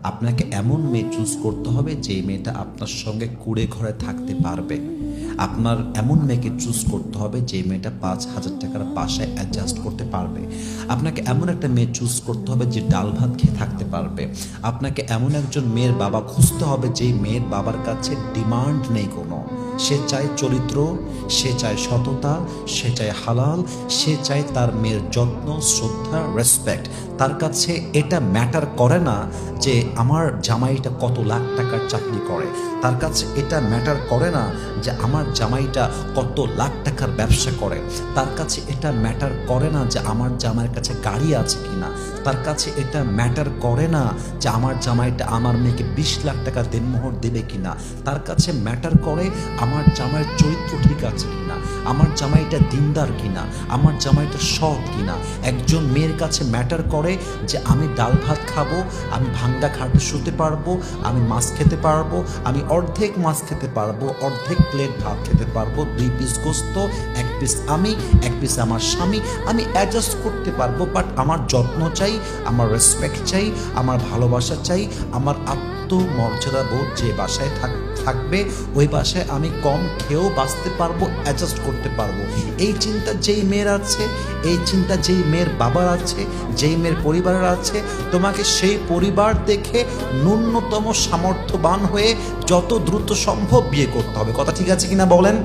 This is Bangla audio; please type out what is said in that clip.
আপনাকে এমন মেয়ে চুজ করতে হবে যে মেয়েটা আপনার সঙ্গে কুড়ে ঘরে থাকতে পারবে। আপনার এমন মেয়েকে চুজ করতে হবে যে মেয়েটা 5,000 টাকার বাসায় অ্যাডজাস্ট করতে পারবে। আপনাকে এমন একটা মেয়ে চুজ করতে হবে যে ডাল ভাত খেয়ে থাকতে পারবে। আপনাকে এমন একজন মেয়ের বাবা খুঁজতে হবে যেই মেয়ের বাবার কাছে ডিমান্ড নেই কোনো। সে চায় চরিত্র, সে চায় সততা, সে চায় হালাল, সে চায় তার মেয়ের যত্ন, শ্রদ্ধা, রেসপেক্ট। তার কাছে এটা ম্যাটার করে না যে আমার জামাইটা কত লাখ টাকার চাকরি করে। তার কাছে এটা ম্যাটার করে না যে আমার জামাইটা কত লাখ টাকার ব্যবসা করে। তার কাছে এটা ম্যাটার করে না যে আমার জামাইয়ের কাছে গাড়ি আছে কিনা। তার কাছে এটা ম্যাটার করে না যে আমার জামাইটা আমার মেয়েকে 20 লাখ টাকা দেনমোহর দেবে কিনা। তার কাছে ম্যাটার করে আমার জামাইয়ের চরিত্র ঠিক আছে কিনা, আমার জামাইটা দিনদার কিনা, আমার জামাইটা সৎ কিনা। একজন মেয়ের কাছে ম্যাটার করে যে আমি ডাল ভাত খাবো, আমি ভাঙ্গা খাটে শুতে পারবো, আমি মাছ খেতে পারবো, আমি অর্ধেক মাছ খেতে পারবো, অর্ধেক প্লেট ভাত খেতে পারবো, 2 পিস গোস্ত, 1 পিস আমি, 1 পিস আমার স্বামী, আমি অ্যাডজাস্ট করতে পারবো। বাট আমার যত্ন চাই, আমার রেসপেক্ট চাই, আমার ভালোবাসা চাই, আমার আত্মমর্যাদা বোধ যে বাসায় থাকবে ওই বাসায় আমি কম খেয়েও বাঁচতে পারবো, অ্যাডজাস্ট করতে পারবো। এই চিন্তা যেই মেয়ের আছে, এই চিন্তা যেই মেয়ের বাবার আছে, যেই মেয়ের পরিবারের আছে, তোমাকে সেই পরিবার দেখে ন্যূনতম সামর্থ্যবান হয়ে যত দ্রুত সম্ভব বিয়ে করতে হবে। কথা ঠিক আছে কিনা বলেন?